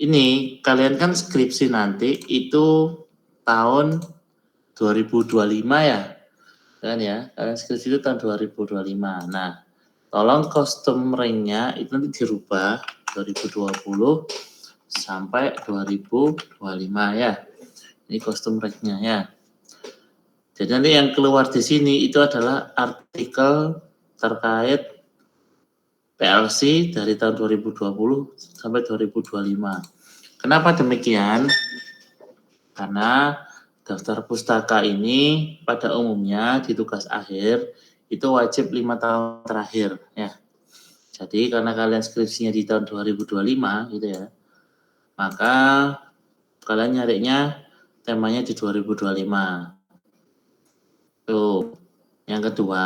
ini kalian kan skripsi nanti itu tahun 2025 ya, kan ya? Kalian skripsi itu tahun 2025. Nah, tolong custom rank-nya itu nanti dirubah 2020 sampai 2025 ya. Ini custom rank-nya ya. Jadi nanti yang keluar di sini itu adalah artikel terkait PLC dari tahun 2020 sampai 2025. Kenapa demikian? Karena daftar pustaka ini pada umumnya di tugas akhir itu wajib 5 tahun terakhir ya. Jadi karena kalian skripsinya di tahun 2025 gitu ya, maka kalian nyarinya temanya di 2025. Tuh. Yang kedua,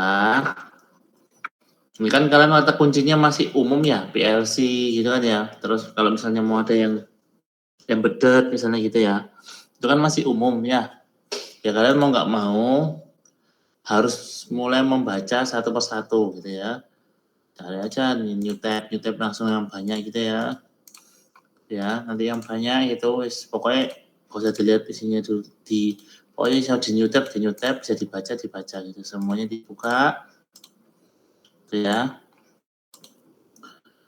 ini kan kalian mata kuncinya masih umum ya, PLC gitu kan ya. Terus kalau misalnya mau ada yang embedded misalnya gitu ya, itu kan masih umum ya. Ya kalian mau nggak mau harus mulai membaca satu persatu gitu ya. Cari aja nih new tab langsung yang banyak gitu ya. Ya nanti yang banyak itu pokoknya gak usah dilihat isinya dulu pokoknya bisa di new tab bisa dibaca gitu, semuanya dibuka gitu ya.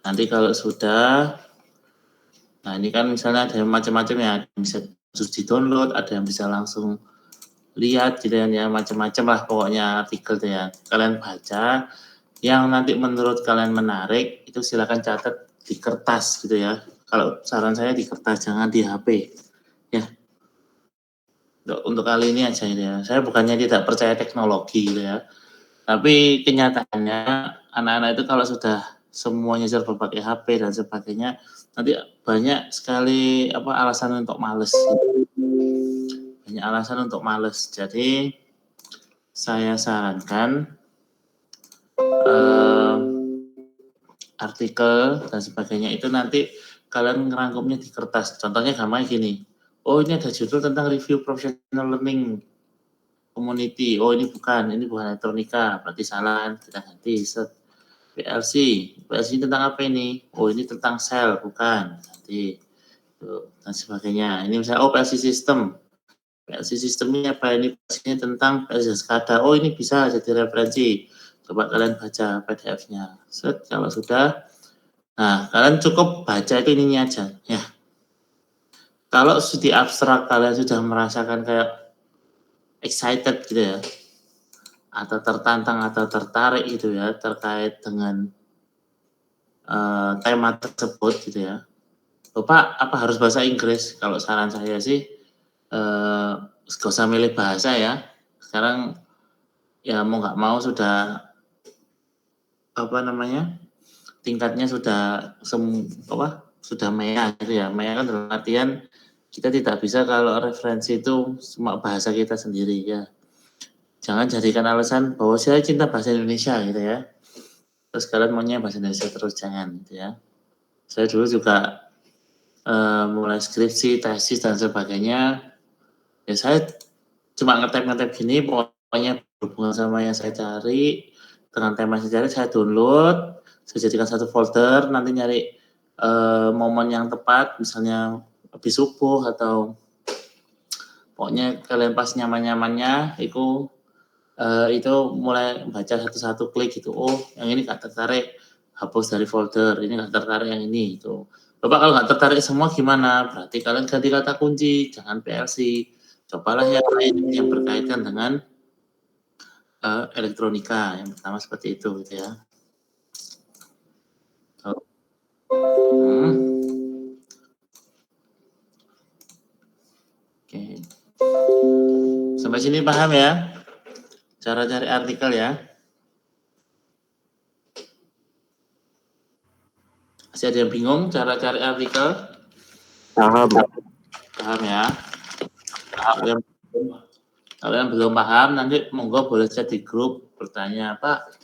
Nanti kalau sudah, nah ini kan misalnya ada macam-macam ya, bisa di download, ada yang bisa langsung lihat gitu ya, macam-macam lah pokoknya artikel tuh ya. Kalian baca, yang nanti menurut kalian menarik itu silakan catat di kertas gitu ya. Kalau saran saya di kertas, jangan di HP ya. Untuk kali ini aja gitu ya. Saya bukannya tidak percaya teknologi gitu ya, tapi kenyataannya anak-anak itu kalau sudah semuanya serba pakai HP dan sebagainya, nanti banyak sekali alasan untuk males. Banyak alasan untuk males. Jadi saya sarankan artikel dan sebagainya itu nanti kalian ngerangkumnya di kertas. Contohnya gampang gini. Oh ini ada judul tentang review professional learning community. Oh ini bukan elektronika. Berarti salah. Kita ganti. Set. PLC ini tentang apa ini? Oh ini tentang sel, bukan. Nanti dan sebagainya. Ini misalnya PLC system. PLC system ini apa? Ini PLC tentang PLC SCADA. Oh ini bisa jadi referensi. Coba kalian baca PDF-nya. Set, kalau sudah, nah kalian cukup baca itu ininya aja. Ya. Kalau di abstrak kalian sudah merasakan kayak excited gitu ya, atau tertantang atau tertarik gitu ya terkait dengan tema tersebut gitu ya. Bapak apa harus bahasa Inggris? Kalau saran saya sih gak usah milih bahasa ya. Sekarang ya mau nggak mau sudah tingkatnya sudah sudah mea gitu ya. Mea kan dalam artian kita tidak bisa kalau referensi itu cuma bahasa kita sendiri ya. Jangan jadikan alasan bahwa saya cinta bahasa Indonesia gitu ya. Terus kalian maunya bahasa Indonesia terus, jangan gitu ya. Saya dulu juga mulai skripsi, tesis dan sebagainya, ya saya cuma ngetep gini, pokoknya berhubungan sama yang saya cari, dengan tema yang saya cari, saya download, saya jadikan satu folder, nanti nyari momen yang tepat, misalnya habis subuh atau pokoknya kalian pas nyaman-nyamannya, itu mulai baca satu-satu, klik gitu, oh yang ini gak tertarik, hapus dari folder, ini gak tertarik yang ini itu. Bapak kalau gak tertarik semua gimana? Berarti kalian ganti kata kunci, jangan PLC. Cobalah yang lain yang berkaitan dengan elektronika, yang pertama seperti itu gitu ya. Oke. Sampai sini paham ya? Cara cari artikel ya? Masih ada yang bingung cara cari artikel? Paham ya? Kalau yang belum paham, nanti monggo boleh chat di grup, bertanya, Pak,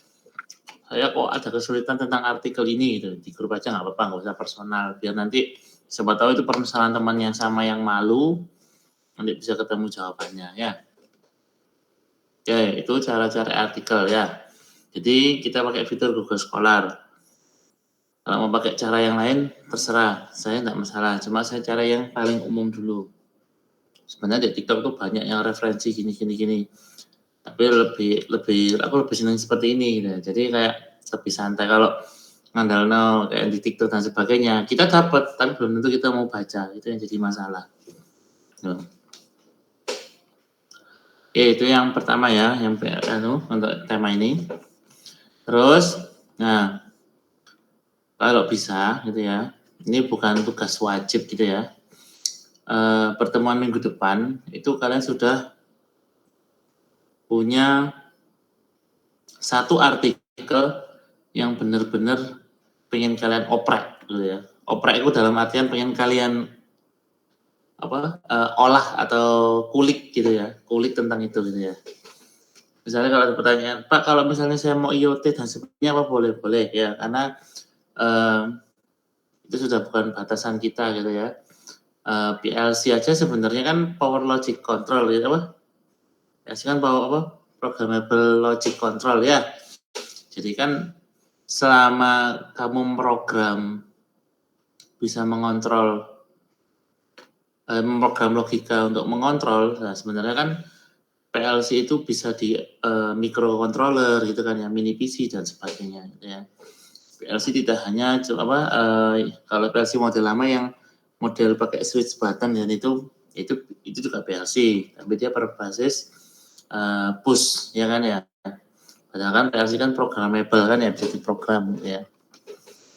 saya kok ada kesulitan tentang artikel ini, gitu. Di grup aja nggak apa-apa, nggak usah personal, biar nanti siapa tahu itu permasalahan teman yang sama yang malu, nanti bisa ketemu jawabannya ya. Oke, itu cara cari artikel ya. Jadi kita pakai fitur Google Scholar. Kalau mau pakai cara yang lain terserah, saya enggak masalah, cuma saya cara yang paling umum dulu. Sebenarnya di TikTok tuh banyak yang referensi gini, tapi aku lebih senang seperti ini gitu. Jadi kayak lebih santai kalau ngandalno kayak di TikTok dan sebagainya, kita dapat tapi belum tentu kita mau baca, itu yang jadi masalah. Tuh. Oke, itu yang pertama ya, yang untuk tema ini. Terus, nah kalau bisa gitu ya, ini bukan tugas wajib gitu ya. Pertemuan minggu depan itu kalian sudah punya satu artikel yang benar-benar pengen kalian oprek gitu ya. Oprek itu dalam artian pengen kalian olah atau kulik gitu ya, kulik tentang itu gitu ya. Misalnya kalau ada pertanyaan, Pak kalau misalnya saya mau IoT dan sebagainya apa boleh? Boleh ya, karena itu sudah bukan batasan kita gitu ya. PLC aja sebenarnya kan power logic control gitu apa? PLC kan programmable logic control ya. Jadi kan selama kamu program bisa mengontrol memprogram logika untuk mengontrol, nah sebenarnya kan PLC itu bisa di microcontroller gitu kan ya, mini PC dan sebagainya gitu ya. PLC tidak hanya kalau PLC model lama yang model pakai switch button dan itu juga PLC, tapi dia berbasis push ya kan ya. Padahal kan PLC kan programmable kan ya, bisa diprogram gitu ya.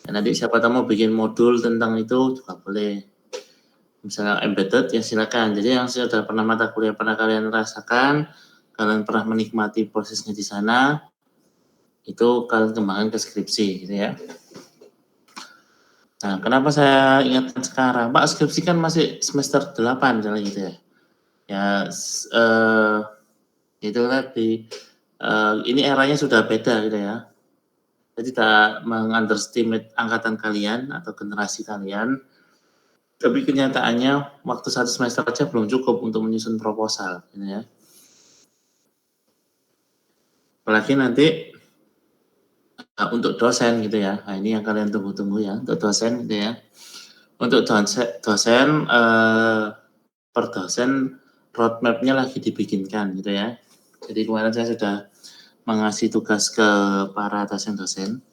Dan nanti siapa tahu mau bikin modul tentang itu juga boleh. Misalnya embedded ya silakan. Jadi yang sudah pernah mata kuliah pernah kalian rasakan, kalian pernah menikmati prosesnya di sana, itu kalian kembangkan ke skripsi gitu ya. Nah, kenapa saya ingatkan sekarang? Pak, skripsi kan masih semester 8 misalnya gitu ya. Ya, itu tadi, ini eranya sudah beda gitu ya. Jadi tidak mengunderestimate angkatan kalian atau generasi kalian, tapi kenyataannya waktu 1 semester aja belum cukup untuk menyusun proposal gitu ya. Apalagi nanti untuk dosen gitu ya. Nah, ini yang kalian tunggu-tunggu ya, untuk dosen gitu ya. Untuk dosen per dosen roadmap-nya lagi dibikinkan gitu ya. Jadi kemarin saya sudah mengasih tugas ke para dosen-dosen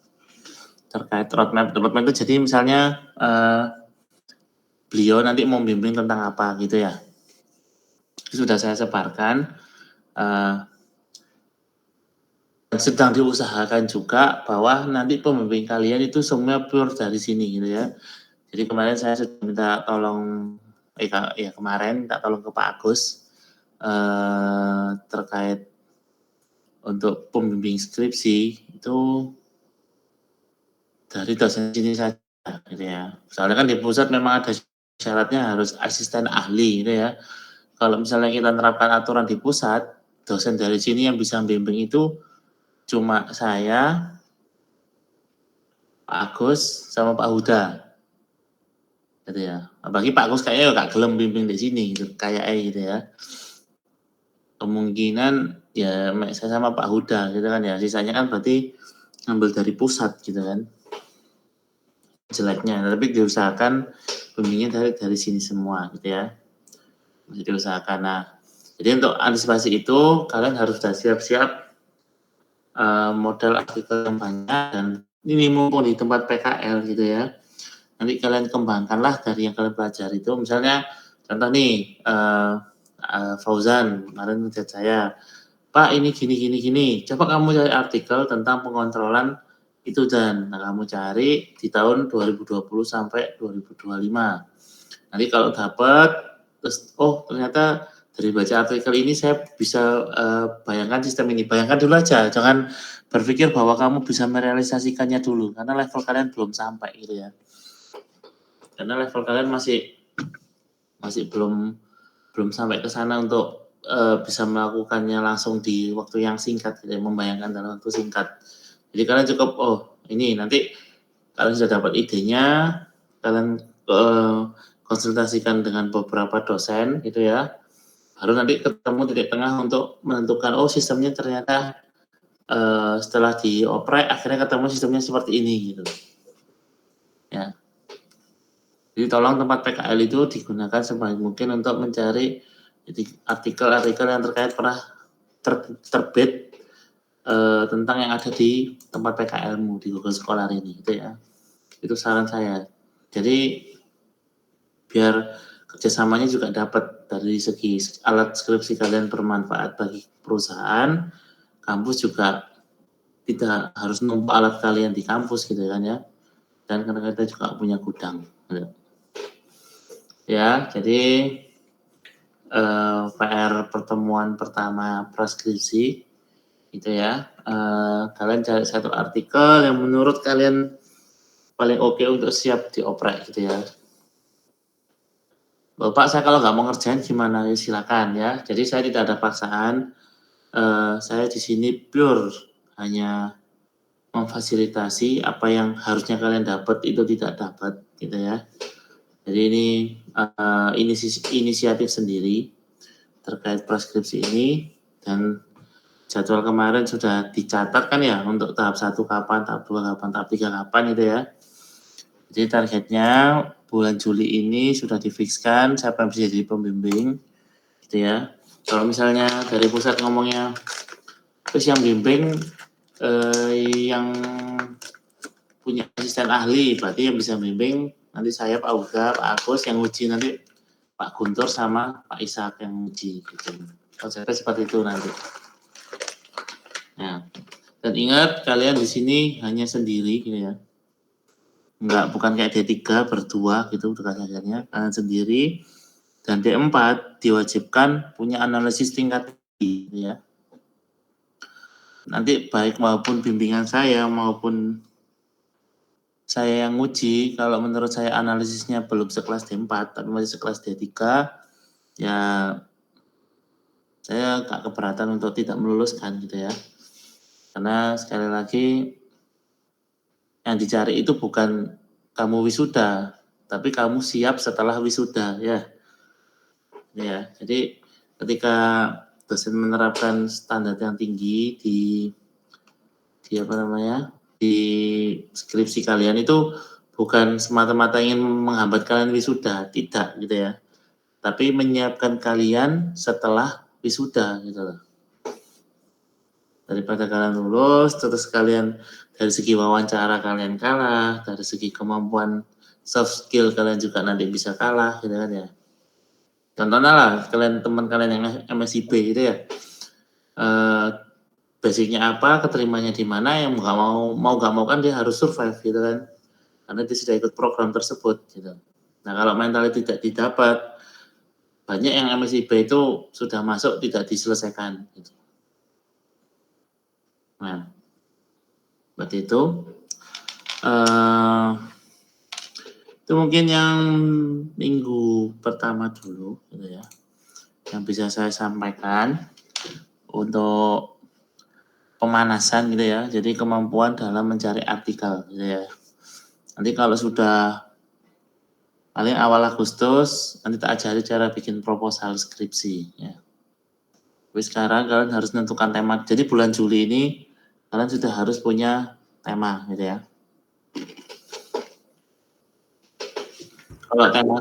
terkait roadmap. Roadmap itu jadi misalnya beliau nanti mau bimbing tentang apa gitu ya. Itu sudah saya sebarkan. Sedang diusahakan juga bahwa nanti pembimbing kalian itu semua pure dari sini gitu ya. Jadi kemarin saya sudah minta tolong, kemarin minta tolong ke Pak Agus terkait untuk pembimbing skripsi itu dari dosen sini saja gitu ya. Soalnya kan di pusat memang ada syaratnya harus asisten ahli gitu ya. Kalau misalnya kita menerapkan aturan di pusat, dosen dari sini yang bisa bimbing itu cuma saya, Pak Agus, sama Pak Huda. Gitu ya. Apalagi Pak Agus kayaknya gak gelem bimbing di sini gitu, kayaknya gitu ya. Kemungkinan ya saya sama Pak Huda gitu kan ya. Sisanya kan berarti ngambil dari pusat gitu kan. Jeleknya, tapi diusahakan bimbingnya dari sini semua gitu ya. Jadi diusahakan. Nah, jadi untuk antisipasi itu kalian harus sudah siap-siap model artikel yang banyak, dan ini mumpung di tempat PKL gitu ya. Nanti kalian kembangkanlah dari yang kalian pelajari itu. Misalnya contoh nih Fauzan kemarin ngechat saya, Pak ini gini. Coba kamu cari artikel tentang pengontrolan itu dan kamu cari di tahun 2020 sampai 2025. Nanti kalau dapat terus ternyata dari baca artikel ini saya bisa bayangkan sistem ini. Bayangkan dulu aja, jangan berpikir bahwa kamu bisa merealisasikannya dulu karena level kalian belum sampai gitu ya. Karena level kalian masih belum sampai ke sana untuk bisa melakukannya langsung di waktu yang singkat, gitu, membayangkan dalam waktu singkat. Jadi kalian cukup ini nanti kalian sudah dapat idenya, kalian konsultasikan dengan beberapa dosen gitu ya. Baru nanti ketemu titik tengah untuk menentukan sistemnya ternyata setelah dioprek akhirnya ketemu sistemnya seperti ini gitu. Jadi tolong tempat PKL itu digunakan sebaik mungkin untuk mencari artikel-artikel yang terkait pernah terbit tentang yang ada di tempat PKL-mu di Google Scholar ini, gitu ya. Itu saran saya. Jadi biar kerjasamanya juga dapat dari segi alat skripsi kalian bermanfaat bagi perusahaan, kampus juga tidak harus numpuk alat kalian di kampus gitu kan ya. Dan karena kita juga punya gudang. Gitu. Ya, jadi PR pertemuan pertama praskripsi gitu ya. Kalian cari satu artikel yang menurut kalian paling oke untuk siap dioprek gitu ya. Bapak, saya kalau nggak mau ngerjain gimana? Ya silakan ya. Jadi saya tidak ada paksaan. Saya di sini pure hanya memfasilitasi apa yang harusnya kalian dapat itu tidak dapat gitu ya. Jadi ini inisiatif sendiri terkait preskripsi ini, dan jadwal kemarin sudah dicatat kan ya untuk tahap 1 kapan, tahap 2 kapan, tahap 3 kapan gitu ya. Jadi targetnya bulan Juli ini sudah difikskan siapa yang bisa jadi pembimbing gitu ya. Kalau misalnya dari pusat ngomongnya terus yang bimbing yang punya asisten ahli, berarti yang bisa bimbing nanti saya, Pak Uga, Pak Agus, yang uji nanti Pak Guntur sama Pak Ishak yang uji gitu. Konsepnya seperti itu nanti. Nah, dan ingat kalian di sini hanya sendiri gitu ya. Bukan kayak D3 berdua gitu tugas ajarnya, kalian sendiri. Dan D4 diwajibkan punya analisis tingkat tinggi gitu ya. Nanti baik maupun bimbingan saya maupun saya yang uji, kalau menurut saya analisisnya belum sekelas D4 tapi masih sekelas D3, ya saya agak keberatan untuk tidak meluluskan gitu ya. Karena sekali lagi yang dicari itu bukan kamu wisuda, tapi kamu siap setelah wisuda ya. Ya, jadi ketika dosen menerapkan standar yang tinggi di di skripsi kalian itu bukan semata-mata ingin menghambat kalian wisuda, tidak gitu ya. Tapi menyiapkan kalian setelah wisuda gitu loh. Daripada kalian lulus terus kalian dari segi wawancara kalian kalah, dari segi kemampuan soft skill kalian juga nanti bisa kalah gitu kan ya. Contohnya lah kalian teman kalian yang MSIB gitu ya. Basicnya apa, keterimanya di mana, yang nggak mau kan dia harus survive gitu kan, karena dia sudah ikut program tersebut gitu. Nah kalau mentalnya tidak didapat, banyak yang MSIB itu sudah masuk tidak diselesaikan gitu. Nah seperti itu. Itu mungkin yang minggu pertama dulu gitu ya, yang bisa saya sampaikan untuk pemanasan gitu ya. Jadi kemampuan dalam mencari artikel gitu ya. Nanti kalau sudah paling awal Agustus nanti tak ajari cara bikin proposal skripsi ya. Tapi sekarang kalian harus menentukan tema. Jadi bulan Juli ini kalian sudah harus punya tema gitu ya. Kalau tema,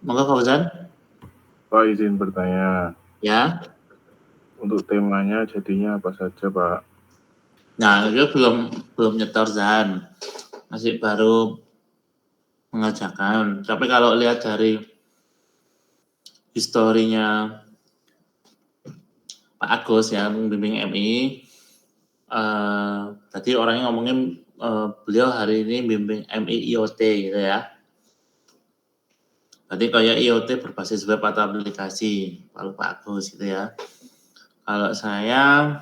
monggo Pak Fauzan. Pak, izin bertanya. Ya. Untuk temanya jadinya apa saja, Pak? Nah, itu belum nyetor Zan. Masih baru mengerjakan. Tapi kalau lihat dari historinya Pak Agus yang membimbing MI, tadi orangnya ngomongin beliau hari ini bimbing MI IoT gitu ya. Berarti kayak IoT berbasis web atau aplikasi, kalau Pak Agus gitu ya. Kalau saya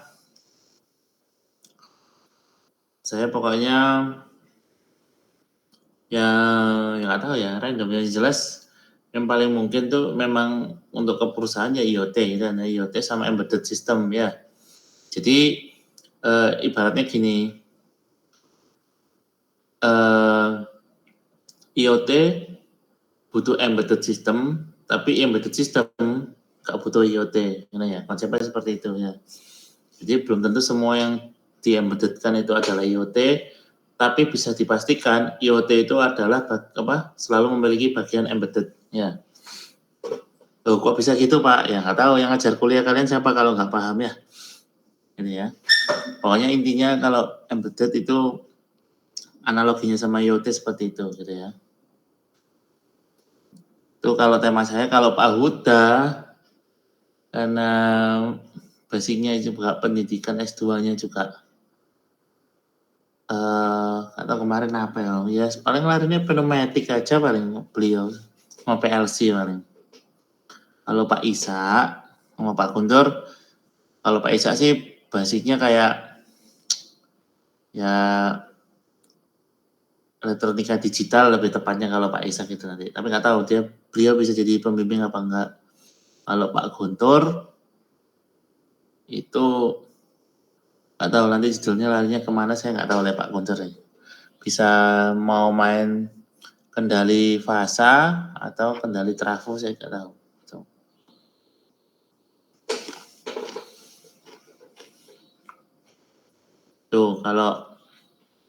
pokoknya ya nggak tahu ya, random yang jelas yang paling mungkin tuh memang untuk ke perusahaan ya IoT dan IoT sama embedded system ya. Jadi ibaratnya gini, IoT butuh embedded system, tapi embedded system nggak butuh IoT, ya konsepnya seperti itu ya. Jadi belum tentu semua yang di-embeddedkan itu adalah IoT, Tapi bisa dipastikan IoT itu adalah selalu memiliki bagian embedded ya. Loh, kok bisa gitu Pak? Ya nggak tahu, yang ngajar kuliah kalian siapa kalau nggak paham ya. Ini ya. Pokoknya intinya kalau embedded itu analoginya sama IoT seperti itu gitu ya. Itu kalau tema saya. Kalau Pak Huda karena basicnya juga pendidikan S2-nya juga atau kemarin apa ya? Ya paling larinya pneumatik aja paling beliau sama PLC paling. Kalau Pak Isa sama Pak Guntur, kalau Pak Isa sih basicnya kayak ya elektronika digital lebih tepatnya kalau Pak Isa gitu nanti. Tapi nggak tahu beliau bisa jadi pembimbing apa enggak. Kalau Pak Guntur itu nggak tahu nanti judulnya larinya kemana, saya nggak tahu oleh Pak Guntur ya. Bisa mau main kendali fasa atau kendali trafo, saya nggak tahu. Tuh kalau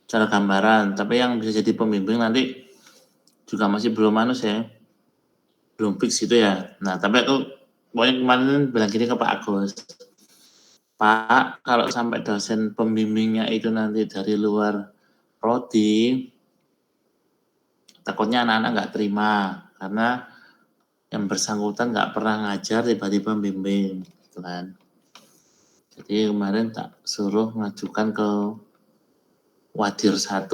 cara gambaran, tapi yang bisa jadi pembimbing nanti juga masih belum belum fix gitu ya. Nah tapi aku pokoknya kemarin bilang gini ke Pak Agus, Pak kalau sampai dosen pembimbingnya itu nanti dari luar prodi, takutnya anak-anak nggak terima karena yang bersangkutan nggak pernah ngajar tiba-tiba bimbing gitu kan. Jadi kemarin tak suruh ngajukan ke Wadir 1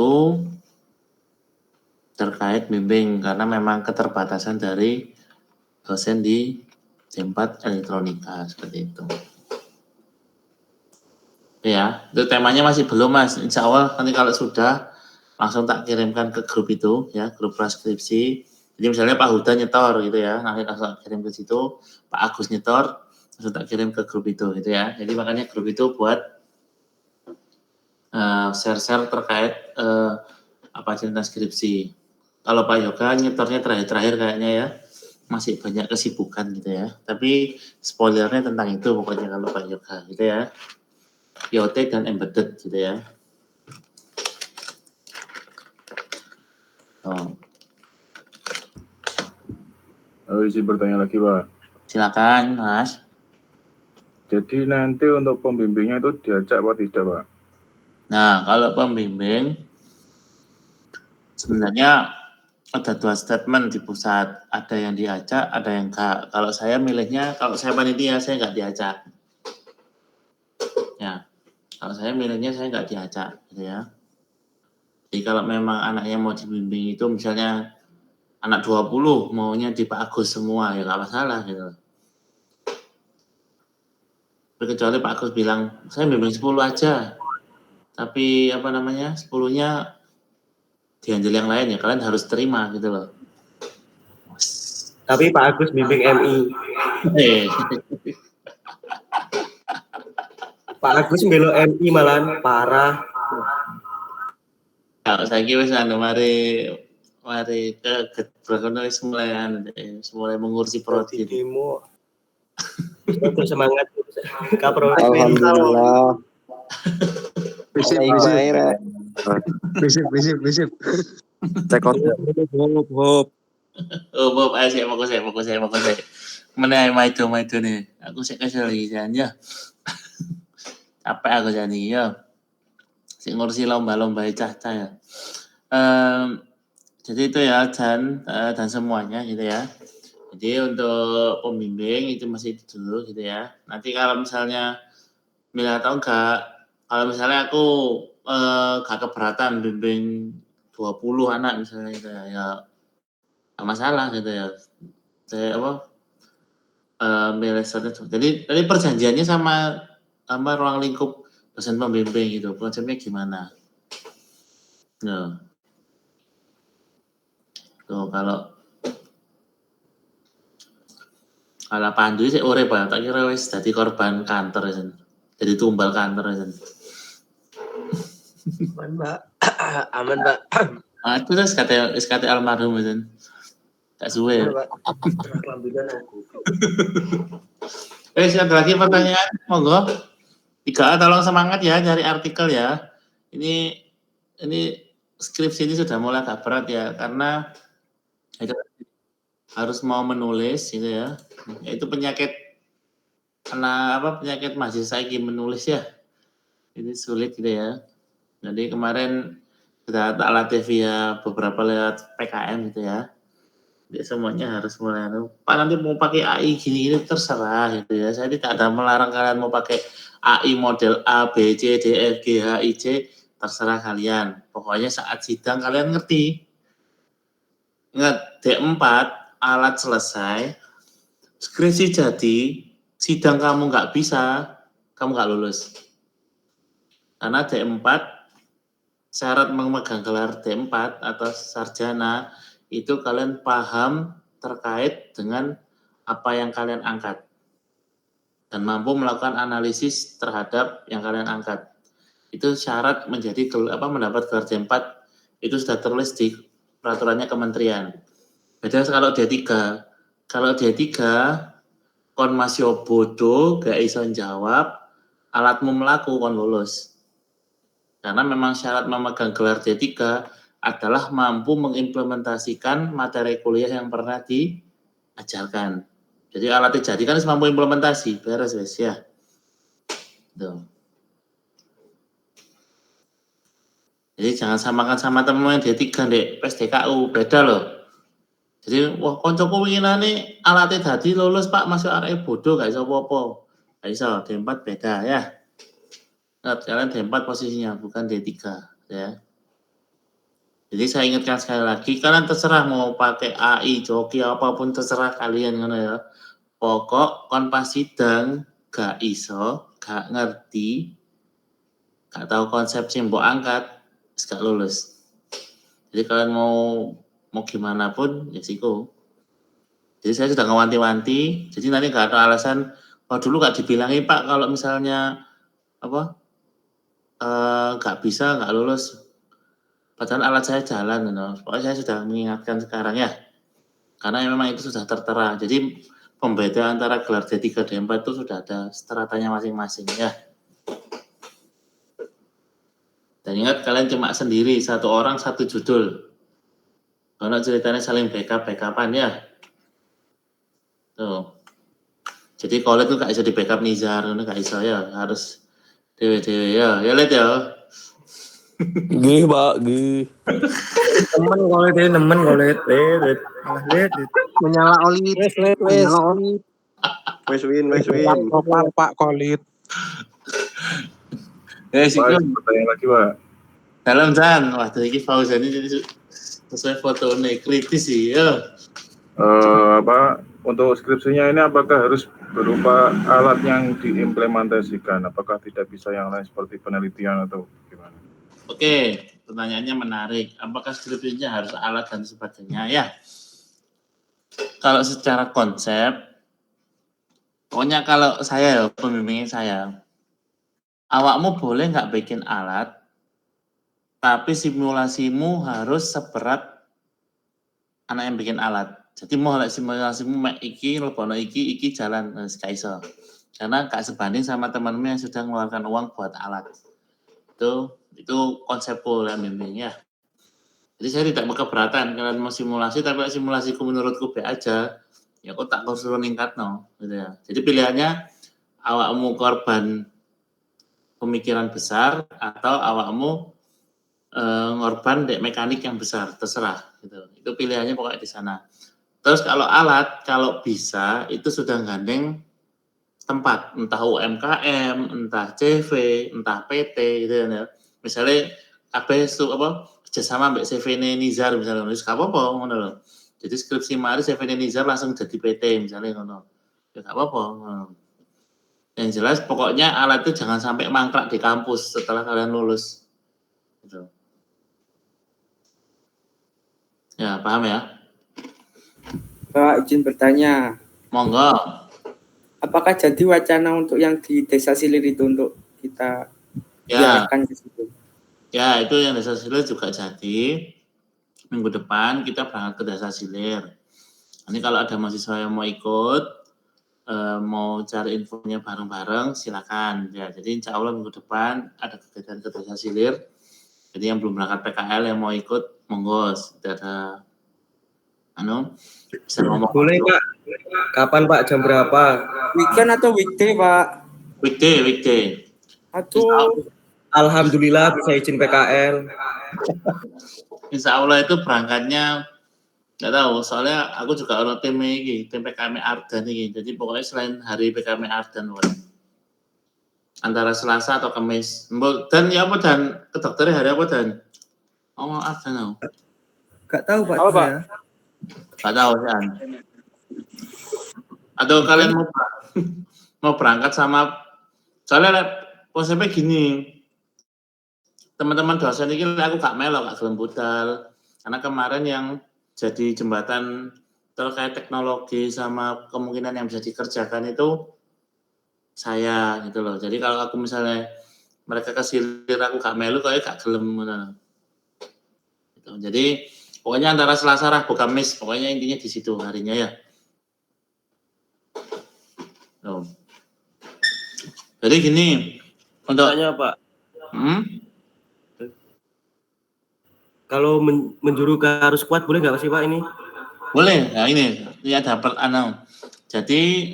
terkait bimbing karena memang keterbatasan dari dosen di D4 elektronika seperti itu. Ya, itu temanya masih belum Mas. Insya Allah nanti kalau sudah langsung tak kirimkan ke grup itu ya, grup transkripsi. Jadi misalnya Pak Huda nyetor gitu ya, nanti langsung tak kirim ke situ. Pak Agus nyetor, langsung tak kirim ke grup itu gitu ya. Jadi makanya grup itu buat share-share terkait apa cerita skripsi. Kalau Pak Yoga nyetornya terakhir-terakhir kayaknya ya, masih banyak kesibukan gitu ya. Tapi spoilernya tentang itu pokoknya kalau Pak Yoga gitu ya. IoT dan embedded gitu ya. Izin bertanya lagi Pak. Silakan Mas. Jadi nanti untuk pembimbingnya itu diajak apa tidak Pak? Nah kalau pembimbing sebenarnya ada 2 statement di pusat, ada yang diajak, ada yang enggak. Kalau saya milihnya, kalau saya panitia saya enggak diajak. Ya, kalau saya milihnya saya enggak diajak, gitu ya. Jadi kalau memang anaknya mau dibimbing itu misalnya anak 20 maunya di Pak Agus semua, ya enggak masalah gitu. Kecuali Pak Agus bilang, saya bimbing 10 aja. Tapi apa namanya, 10-nya diambil yang lain ya, kalian harus terima gitu loh. Tapi Pak Agus bimbing MI. Pak Agus belo MI malah parah. Kalau saya kira mari ke Gebrakono mulai mengurusi prodi. Demo. Untuk semangat kapro. Alhamdulillah. Bisip. Cekot. Hop. Oh, Bob, saya fokus. Mana itu nih. Aku sih kesel ya. Capek aku jadi ya. Si ngurusi lomba-lomba caca ya. Jadi itu ya dan semuanya gitu ya. Jadi untuk pembimbing itu masih itu dulu gitu ya. Nanti kalau misalnya milih atau enggak, kalau misalnya aku gak keberatan bimbing 20 anak misalnya gitu ya gak masalah gitu ya. Saya milih satu. Jadi tadi perjanjiannya sama ruang lingkup dosen pembimbing gitu. Konsepnya gimana? Nah. Tuh kalau Pandu sih urip ya, tak kira wis dadi korban kantor ya. Jadi tumbal kantor ya. Aman, Mbak. Aman, Mbak. Itu kata almarhum ya. Tak suwe. Kelambinan aku. Ada lagi pertanyaan? Monggo. 3A tolong semangat ya cari artikel ya. Ini skripsi ini sudah mulai agak berat ya, karena itu harus mau menulis gitu ya. Itu penyakit penyakit mahasiswa lagi menulis ya. Ini sulit gitu ya. Jadi kemarin sudah tak latih via beberapa lewat PKM gitu ya. Jadi semuanya harus mulai Pak nanti mau pakai AI gini terserah gitu ya. Saya tidak ada melarang kalian mau pakai AI model A, B, C, D, F, G, H, I, J, terserah kalian. Pokoknya saat sidang kalian ngerti. Ingat, D4 alat selesai, skripsi jadi, sidang kamu nggak bisa, kamu nggak lulus. Karena D4 syarat memegang gelar D4 atau sarjana itu kalian paham terkait dengan apa yang kalian angkat dan mampu melakukan analisis terhadap yang kalian angkat. Itu syarat mendapat gelar D4 itu sudah tertulis di peraturannya kementerian. Beda kalau D3. Kalau D3 kon masih bodoh, gak iso jawab, alatmu melaku kon lulus. Karena memang syarat memegang gelar D3 adalah mampu mengimplementasikan materi kuliah yang pernah diajarkan. Jadi alatnya jadi kan mampu implementasi, beres wes ya. Tuh. Jadi jangan samakan sama temen yang D3 dek, PSDKU, beda loh. Jadi wah koncoku winginane alatnya dadi lulus Pak masuk arek bodoh gak iso apa-apa. Gak iso, D4 beda ya. Nah, kalian D4 posisinya bukan D3 ya. Jadi saya ingatkan sekali lagi, kalian terserah mau pakai AI, joki apapun terserah kalian ngono ya. Pokok kon pas sidang gak iso, gak ngerti, gak tahu konsep sing mbok angkat, gak lulus. Jadi kalian mau gimana pun ya siku. Jadi saya sudah ngewanti-wanti, jadi nanti gak ada alasan, oh dulu gak dibilangi Pak kalau misalnya nggak bisa, nggak lulus. Padahal alat saya jalan, pokoknya saya sudah mengingatkan sekarang ya. Karena memang itu sudah tertera. Jadi pembeda antara gelar D3 D4 itu sudah ada stratanya masing-masing ya. Dan ingat kalian cuma sendiri, satu orang satu judul. Kalau ceritanya saling backup-backupan ya. Tuh. Jadi kalau itu nggak bisa di backup Nizar, nggak bisa ya, harus dewe-dewe ya. Ya lihat ya. Gih, Pak, gih. Nemen kolet. Lihat. Menyala oli. Wes. Menyala oli. Wes win. Pak Kolit. Pak, pertanyaan lagi Pak. dalam Jan, wah dari Fauzan ini sesuai foto nih kritis sih ya. Untuk skripsinya ini apakah harus berupa alat yang diimplementasikan? Apakah tidak bisa yang lain seperti penelitian atau gimana? Oke, pertanyaannya menarik. Apakah skripsinya harus alat dan sebagainya? Ya, kalau secara konsep, pokoknya kalau saya pembimbingnya saya, awakmu boleh nggak bikin alat, tapi simulasimu harus seberat anak yang bikin alat. Jadi mau simulasimu mek iki, lebono iki jalan gak iso. Karena gak sebanding sama temanmu yang sudah mengeluarkan uang buat alat. Itu konsepku yang bimbingnya. Jadi saya tidak keberatan kalian mau simulasi, tapi simulasiku menurutku B aja, ya kok tak suruh ningkat gitu ya. Jadi pilihannya awakmu korban pemikiran besar atau awakmu ngorban dek mekanik yang besar, terserah gitu. Itu pilihannya pokoknya di sana. Terus kalau alat, kalau bisa itu sudah gandeng tempat, entah UMKM, entah CV, entah PT gitu ya. Misalnya kerjasama mbak CV Nizar misalnya, wis gak apa-apa ngono lho. Jadi skripsi mari CV Nizar langsung jadi PT misalnya ngono. Ya gak apa-apa. Yang jelas pokoknya alat itu jangan sampai mangkrak di kampus setelah kalian lulus. Gitu. Ya, paham ya? Pak, izin bertanya. Monggo. Apakah jadi wacana untuk yang di Desa Silir itu untuk kita diarahkan ke situ? Ya, itu yang Desa Silir juga jadi. Minggu depan kita berangkat ke Desa Silir. Ini kalau ada mahasiswa yang mau ikut, mau cari infonya bareng-bareng, silakan. Ya, jadi insya Allah minggu depan ada kegiatan ke Desa Silir. Jadi yang belum berangkat PKL yang mau ikut, monggo. Tidak ada bisa ngomong. Boleh Pak. Kapan Pak? Jam berapa? Weekend atau weekday, Pak? Weekday. Aduh. Alhamdulillah bisa izin PKL. Insya Allah itu berangkatnya nggak tahu, soalnya aku juga orang tim PKM Ardan ini. Jadi pokoknya selain hari PKM Ardan, antara Selasa atau Kamis. Dan ya apa dan ke dokternya hari apa dan? Oh Ardan aku. Gak tahu Pak. Apa, Pak? saya. Nggak tahu kan. Atau kalian mau berangkat sama, soalnya konsepnya gini, teman-teman dosen ini aku gak melo, gak gelem budal, karena kemarin yang jadi jembatan terkait teknologi sama kemungkinan yang bisa dikerjakan itu saya gitu loh. Jadi kalau aku misalnya mereka kesilir aku gak melu, kayaknya gak gelem gitu. Jadi pokoknya antara Selasa, Rabu, Kamis, pokoknya intinya di situ harinya ya. Tuh. Jadi gini, untuk Tanya Pak, Kalau menjuru ke arus kuat boleh nggak sih Pak ini? boleh. Nah ini ada Jadi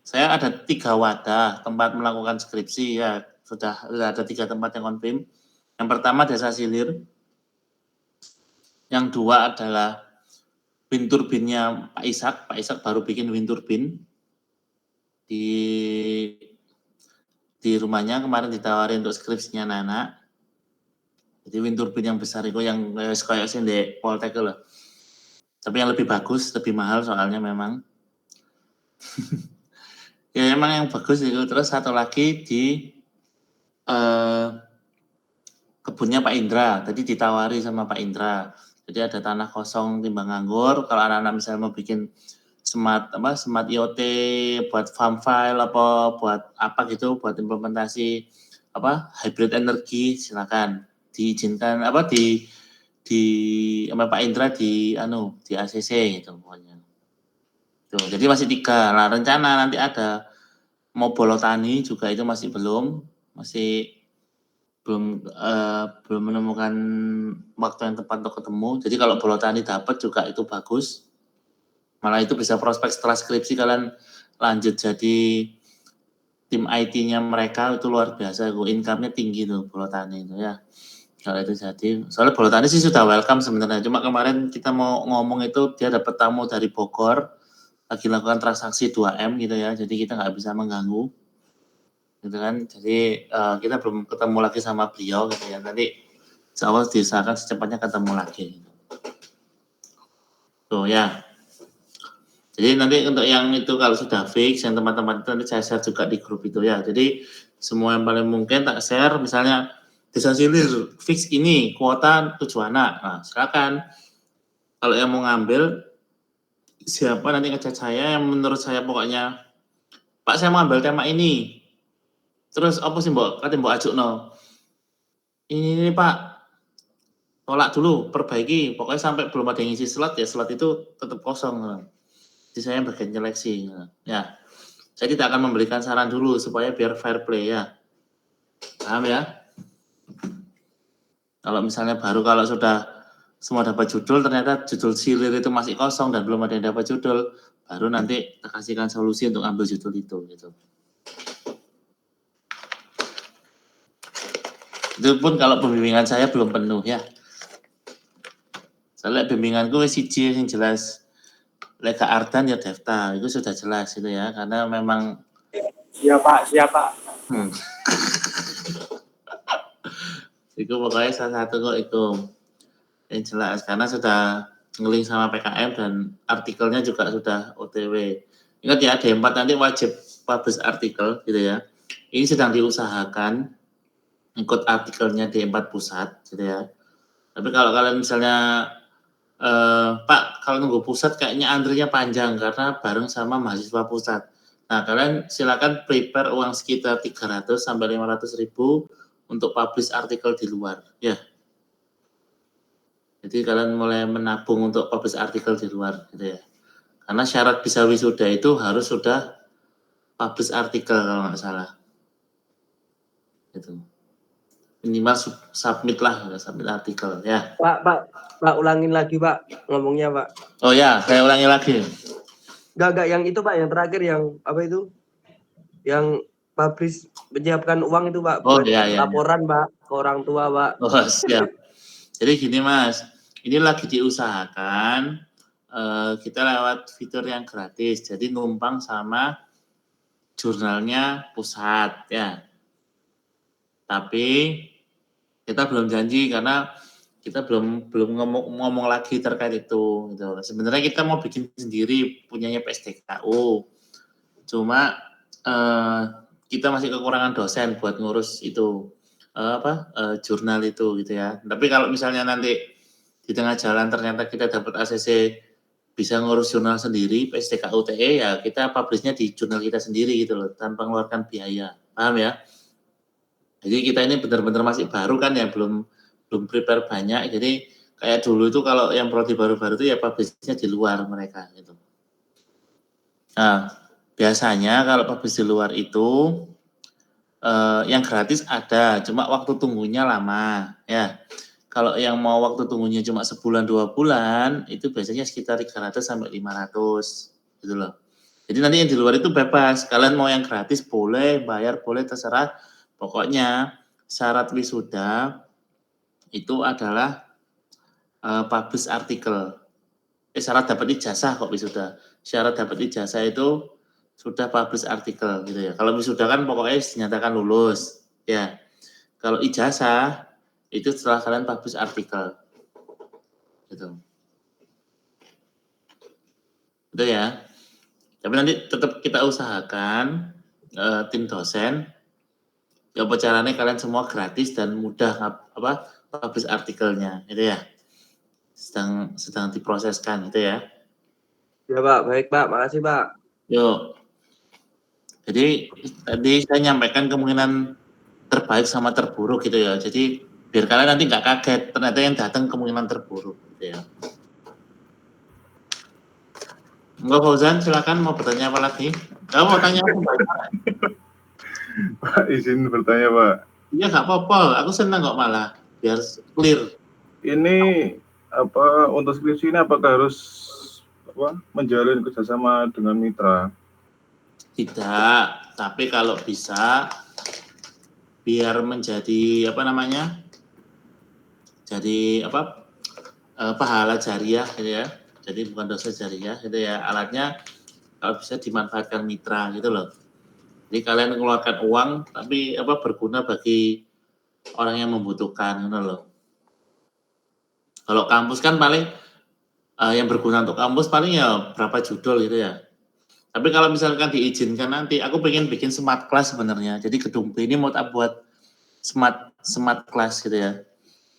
saya ada 3 wadah tempat melakukan skripsi ya. Sudah ada 3 tempat yang confirm. Yang pertama Desa Silir. Yang 2 adalah wind turbinnya Pak Ishak. Pak Ishak baru bikin wind turbin di rumahnya, kemarin ditawarin untuk skripsinya Nana. Jadi wind turbin yang besar itu yang kayak di Poltek loh. Tapi yang lebih bagus, lebih mahal soalnya memang. Ya emang yang bagus itu. Terus satu lagi di kebunnya Pak Indra. Tadi ditawari sama Pak Indra. Jadi ada tanah kosong timbang nganggur. Kalau anak-anak misalnya mau bikin smart IoT buat farm file apa buat apa gitu, buat implementasi hybrid energi, silakan diizinkan di sama Pak Indra di ACC gitu pokoknya. Tuh, jadi masih 3. Nah, rencana nanti ada mau Bolotani juga itu masih belum menemukan waktu yang tepat untuk ketemu. Jadi kalau Bolotani dapat juga itu bagus. Malah itu bisa prospek setelah skripsi kalian lanjut jadi tim IT-nya mereka itu luar biasa. Income-nya tinggi tuh Bolotani itu ya. Kalau itu jadi, soalnya Bolotani sih sudah welcome sebenarnya. Cuma kemarin kita mau ngomong itu dia dapat tamu dari Bogor, lagi lakukan transaksi 2M gitu ya. Jadi kita nggak bisa mengganggu, gitu kan. Jadi kita belum ketemu lagi sama beliau gitu ya. Nanti insya Allah diusahakan secepatnya ketemu lagi. Tuh ya. Jadi nanti untuk yang itu kalau sudah fix, yang teman-teman itu nanti saya share juga di grup itu ya. Jadi semua yang paling mungkin tak share, misalnya Desa Silir fix ini kuota 7 anak. Nah silakan. Kalau yang mau ngambil siapa nanti ngechat saya yang menurut saya pokoknya Pak saya mau ambil tema ini. Terus apa sih Mbak? Kata Mbak Ajukno. Ini Pak, tolak dulu, perbaiki. Pokoknya sampai belum ada yang ngisi slot ya slot itu tetap kosong. Jadi saya bagian seleksi. Ya, saya tidak akan memberikan saran dulu supaya biar fair play ya. Paham ya? Kalau misalnya kalau sudah semua dapat judul, ternyata judul Silir itu masih kosong dan belum ada yang dapat judul, baru nanti kita kasihkan solusi untuk ambil judul itu. Gitu. Itu pun kalau pembimbingan saya belum penuh ya. Soalnya bimbinganku siji yang jelas. Lega Ardan ya daftar, itu sudah jelas itu ya, karena memang Siapa? itu pokoknya salah satu kok itu yang jelas, karena sudah ngeling sama PKM dan artikelnya juga sudah OTW. Ingat ya, D4 nanti wajib publish artikel gitu ya. Ini sedang diusahakan ikut artikelnya D4 pusat gitu ya. Tapi kalau kalian misalnya Pak, kalau nunggu pusat kayaknya antrinya panjang karena bareng sama mahasiswa pusat. Nah, kalian silakan prepare uang sekitar 300 sampai 500 ribu untuk publish artikel di luar, ya. Jadi kalian mulai menabung untuk publish artikel di luar, gitu ya. Karena syarat bisa wisuda itu harus sudah publish artikel kalau nggak salah. Gitu. minimal submit lah, submit artikel ya. Pak, ulangin lagi Pak ngomongnya Pak. Oh ya, saya ulangi lagi. Enggak yang itu Pak, yang terakhir yang apa itu? Yang publish menyiapkan uang itu Pak, Oh buat ya. laporan Pak ke orang tua Pak. Oh siap. Jadi gini Mas, ini lagi diusahakan kita lewat fitur yang gratis. Jadi numpang sama jurnalnya pusat ya. Tapi kita belum janji karena kita belum ngomong lagi terkait itu. Gitu. Sebenarnya kita mau bikin sendiri punyanya PSDKU. Cuma kita masih kekurangan dosen buat ngurus itu jurnal itu gitu ya. Tapi kalau misalnya nanti di tengah jalan ternyata kita dapat ACC bisa ngurus jurnal sendiri PSDK UTE ya kita publishnya di jurnal kita sendiri gitu loh tanpa mengeluarkan biaya. Paham ya? Jadi kita ini benar-benar masih baru kan ya belum prepare banyak. Jadi kayak dulu itu kalau yang prodi baru-baru itu ya publishnya di luar mereka gitu. Nah, biasanya kalau publish di luar itu yang gratis ada, cuma waktu tunggunya lama ya. Kalau yang mau waktu tunggunya cuma sebulan 2 bulan, itu biasanya sekitar 300 sampai 500 gitu loh. Jadi nanti yang di luar itu bebas, kalian mau yang gratis boleh, bayar boleh, terserah. Pokoknya syarat wisuda itu adalah publish artikel. Syarat dapat ijazah kok wisuda. Syarat dapat ijazah itu sudah publish artikel gitu ya. Kalau wisuda kan pokoknya dinyatakan lulus ya. Kalau ijazah itu setelah kalian publish artikel gitu. Itu ya. Tapi nanti tetap kita usahakan tim dosen ya caranya kalian semua gratis dan mudah publish artikelnya itu ya. Sedang diproseskan itu ya. Ya Pak, baik Pak, makasih Pak. Yuk. Jadi tadi saya nyampaikan kemungkinan terbaik sama terburuk gitu ya. Jadi biar kalian nanti nggak kaget ternyata yang datang kemungkinan terburuk gitu ya. Enggak Fauzan, silakan mau bertanya apa lagi? Kamu mau tanya apa? Pak, izin bertanya Pak. Iya nggak apa-apa, aku senang kok malah biar clear. Ini untuk skripsi ini apakah harus menjalin kerjasama dengan mitra? Tidak, tapi kalau bisa biar menjadi jadi pahala jariah gitu ya. Jadi bukan dosa jariah gitu ya. Alatnya kalau bisa dimanfaatkan mitra gitu loh. Jadi kalian mengeluarkan uang tapi berguna bagi orang yang membutuhkan gitu loh. Kalau kampus kan paling yang berguna untuk kampus paling ya berapa judul gitu ya. Tapi kalau misalkan diizinkan nanti, aku pengen bikin smart class sebenarnya. Jadi gedung B ini mau tak buat smart class gitu ya.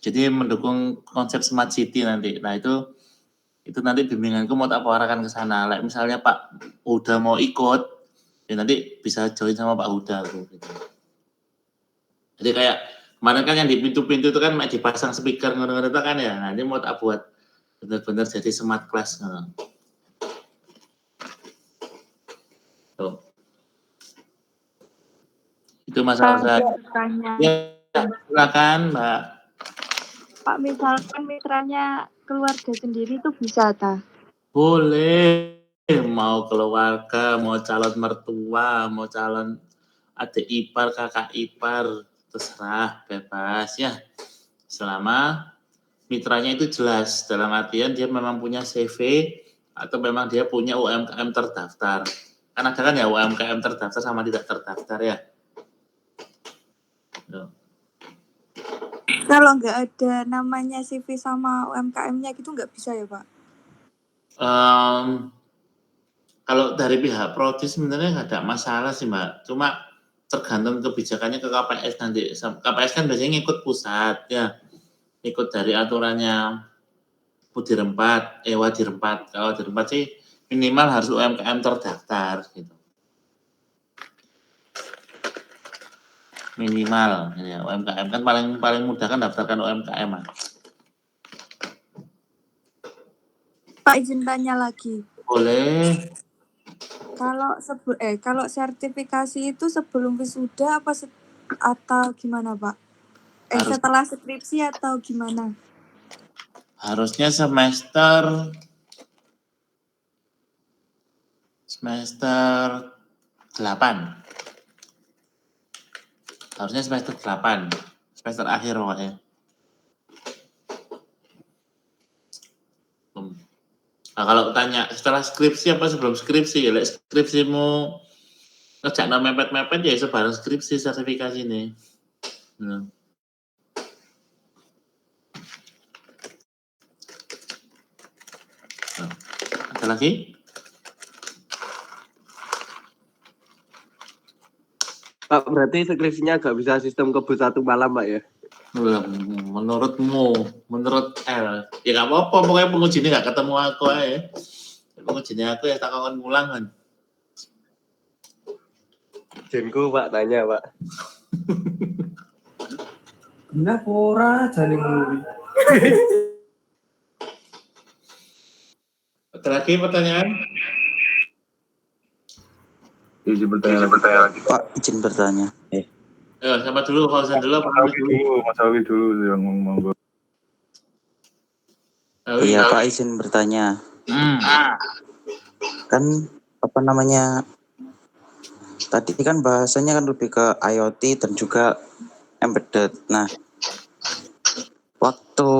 Jadi mendukung konsep smart city nanti. Nah itu nanti bimbinganku mau tak arahkan ke sana. Like misalnya Pak Huda mau ikut, ya nanti bisa join sama Pak Huda gitu. Jadi kayak kemarin kan yang di pintu-pintu itu kan dipasang speaker ngono-ngono itu kan ya. Nah ini mau tak buat benar-benar jadi smart class. Tuh. Itu masalah saya. Ya, silakan Mbak. Pak, misalkan mitranya keluarga sendiri itu bisa ta? Boleh, mau keluarga, mau calon mertua, mau calon adik ipar, kakak ipar, terserah, bebas ya. Selama mitranya itu jelas, dalam artian dia memang punya CV atau memang dia punya UMKM terdaftar. Kan ada kan ya UMKM terdaftar sama tidak terdaftar ya. Kalau nggak ada namanya CV sama UMKM-nya gitu nggak bisa ya Pak? Kalau dari pihak prodi sebenarnya nggak ada masalah sih Mbak. Cuma tergantung kebijakannya ke KPS nanti. KPS kan biasanya ngikut pusat ya. Ikut dari aturannya Wadir 4. Kalau Wadir 4 sih minimal harus UMKM terdaftar gitu. Minimal ya, UMKM kan paling mudah kan daftarkan UMKM. Pak, izin tanya lagi. Boleh. Kalau sertifikasi itu sebelum wisuda atau gimana Pak? Setelah skripsi atau gimana? Harusnya semester 8. Harusnya semester 8. Semester akhir pokoknya. Nah, kalau tanya setelah skripsi apa sebelum skripsi, ya skripsimu kerja mepet-mepet ya sebarang skripsi sertifikasi ini. Nah. Ada lagi? Pak, berarti skripsinya nggak bisa sistem kebut 1 malam, Pak ya? Menurutmu, menurut L, ya nggak apa-apa, pokoknya pengujinya nggak ketemu aku ya. Pengujinya aku ya tak kawan ngulang kan. Jenku, Pak, tanya, Pak. Gila pora jane ngono. Ada lagi pertanyaan? Izin bertanya lagi. Pak, izin bertanya. Siapa dulu? Fauzan dulu apa Mas dulu? Mas Alwi dulu yang ngomong. Iya, Pak, izin bertanya. Kan apa namanya? Tadi kan bahasanya kan lebih ke IoT dan juga embedded. Nah, waktu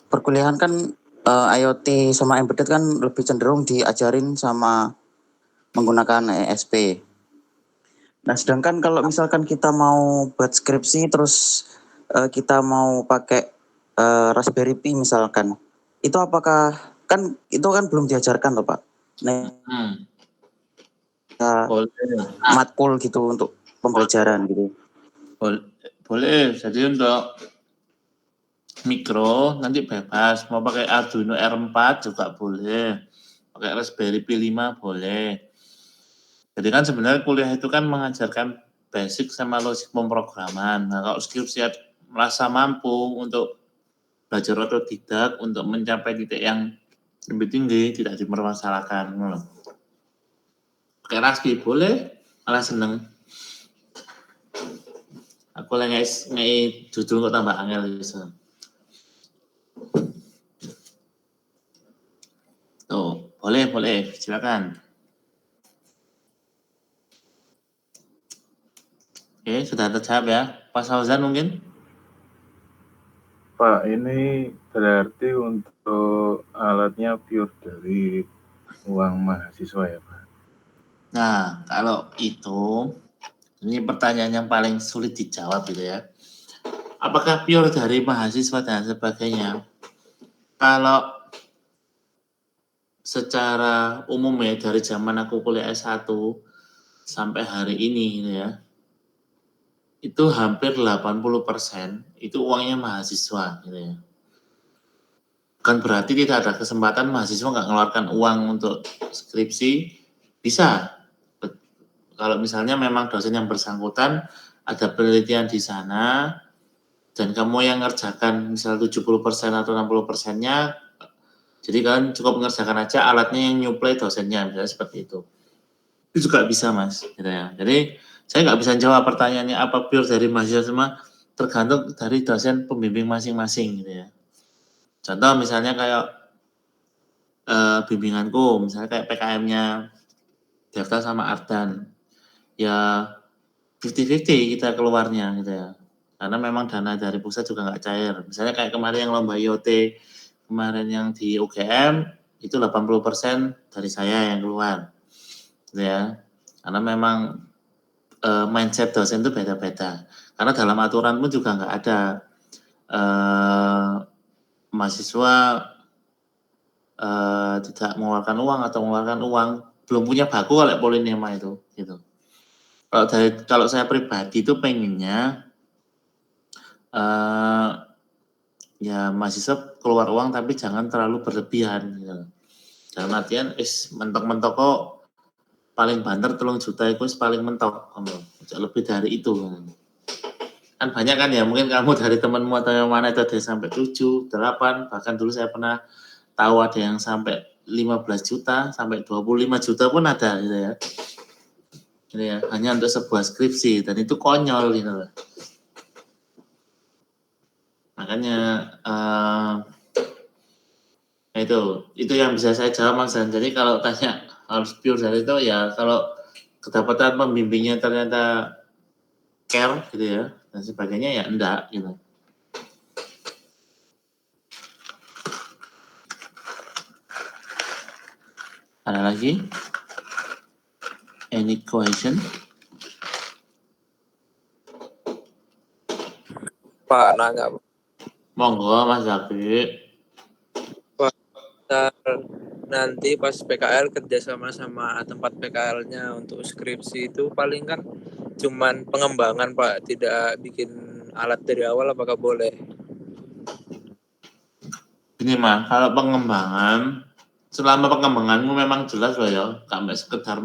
perkuliahan kan IoT sama embedded kan lebih cenderung diajarin sama menggunakan ESP. Nah, sedangkan kalau misalkan kita mau buat skripsi terus kita mau pakai Raspberry Pi misalkan, itu apakah kan itu kan belum diajarkan loh Pak. Nah, Boleh. matkul gitu untuk pembelajaran gitu. Boleh. Jadi untuk mikro nanti bebas. Mau pakai Arduino R4 juga boleh. Pakai Raspberry Pi 5 boleh. Jadi kan sebenarnya kuliah itu kan mengajarkan basic sama logik pemrograman. Nah, kalau skripsi merasa mampu untuk belajar otodidak untuk mencapai titik yang lebih tinggi, tidak dipermasalahkan. Pakai Raspi boleh, malah seneng. Aku lagi judul kok tambah angel gitu. Tuh, boleh, silakan. Oke, sudah terjawab ya. Pak Fauzan mungkin? Pak, ini berarti untuk alatnya pure dari uang mahasiswa ya, Pak? Nah, kalau itu, ini pertanyaan yang paling sulit dijawab gitu ya. Apakah pure dari mahasiswa dan sebagainya? Kalau secara umum ya, dari zaman aku kuliah S1 sampai hari ini gitu ya, itu hampir 80% itu uangnya mahasiswa gitu ya. Bukan berarti tidak ada kesempatan mahasiswa nggak mengeluarkan uang untuk skripsi, bisa. Kalau misalnya memang dosen yang bersangkutan ada penelitian di sana dan kamu yang ngerjakan misal 70% atau 60%-nya, jadi kalian cukup mengerjakan aja, alatnya yang nyuplai dosennya, misalnya seperti itu. Itu juga bisa Mas, gitu ya. Jadi saya nggak bisa jawab pertanyaannya apa pure dari mahasiswa semua, tergantung dari dosen pembimbing masing-masing gitu ya. Contoh misalnya kayak bimbinganku, misalnya kayak PKM-nya Devta sama Ardan, ya 50-50 kita keluarnya gitu ya. Karena memang dana dari pusat juga nggak cair. Misalnya kayak kemarin yang lomba IoT, kemarin yang di UGM, itu 80% dari saya yang keluar. Gitu ya. Karena memang mindset dosen itu beda-beda. Karena dalam aturan pun juga nggak ada mahasiswa tidak mengeluarkan uang atau mengeluarkan uang, belum punya baku kalau Polinema itu gitu. Kalau saya pribadi itu pengennya ya mahasiswa keluar uang tapi jangan terlalu berlebihan gitu. Dalam artian mentok-mentok kok paling banter 3 juta itu paling mentok, lebih dari itu. Kan banyak kan ya, mungkin kamu dari temanmu atau yang mana itu ada sampai 7, 8, bahkan dulu saya pernah tahu ada yang sampai 15 juta, sampai 25 juta pun ada gitu ya. Gitu ya, hanya untuk sebuah skripsi dan itu konyol gitu loh. Makanya itu yang bisa saya jawab Mas. Jadi kalau tanya harus pure dari itu ya kalau kedapatan pembimbingnya ternyata care gitu ya dan sebagainya ya enggak gitu. Ada lagi? Any question? Pak nanya Monggo Mas Zaki. nanti pas PKL kerjasama sama tempat PKL-nya untuk skripsi itu paling kan cuman pengembangan Pak, tidak bikin alat dari awal, apakah boleh? Ini Mas, kalau pengembangan selama pengembanganmu memang jelas loh ya, sampai sekedar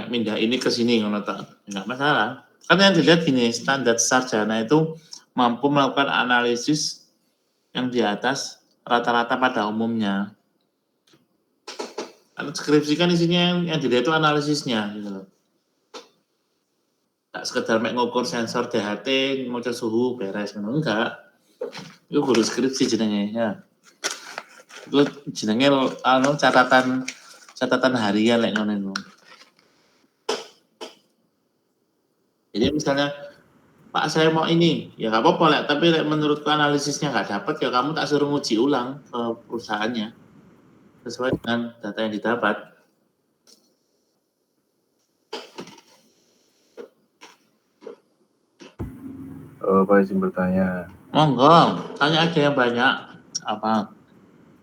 pindah ini ke sini ngono enggak masalah. Kan yang dilihat gini, standar sarjana itu mampu melakukan analisis yang di atas rata-rata pada umumnya. Skripsi kan isinya yang dilihat itu analisisnya gitu loh. Nggak sekedar ngukur sensor DHT, ngukur suhu beres, enggak. Itu baru skripsi jenenge ya. Itu jenenge catatan harian lek ngono iku. Jadi misalnya Pak saya mau ini, ya nggak apa-apa lah. Tapi menurutku analisisnya nggak dapat, ya kamu tak suruh nguji ulang ke perusahaannya sesuai dengan data yang didapat. Pak izin bertanya. Monggo, tanya aja yang banyak. Apa?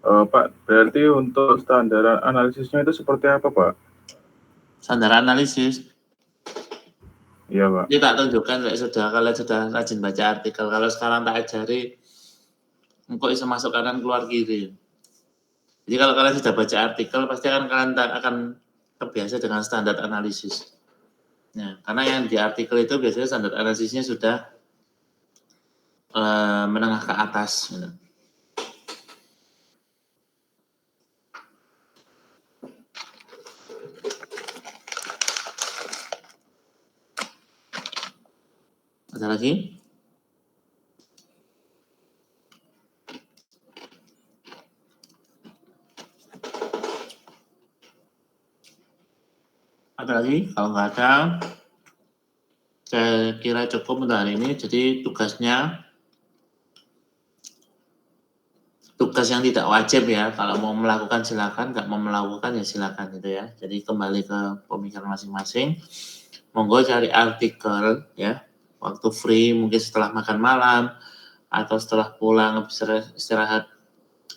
Pak, berarti untuk standar analisisnya itu seperti apa, Pak? Standar analisis? Iya, Pak. Ini tak tunjukkan kalian sudah rajin baca artikel. Kalau sekarang tak ajari, engkau bisa masuk kanan keluar kiri. Jadi kalau kalian sudah baca artikel, pasti kalian akan terbiasa dengan standar analisis. Ya, karena yang di artikel itu biasanya standar analisisnya sudah menengah ke atas. Gitu. Ada lagi? Ada lagi? Kalau nggak ada, saya kira cukup untuk hari ini. Jadi tugas yang tidak wajib ya. Kalau mau melakukan silakan, nggak mau melakukan ya silakan gitu ya. Jadi kembali ke pemikiran masing-masing. Monggo cari artikel ya. Waktu free mungkin setelah makan malam atau setelah pulang istirahat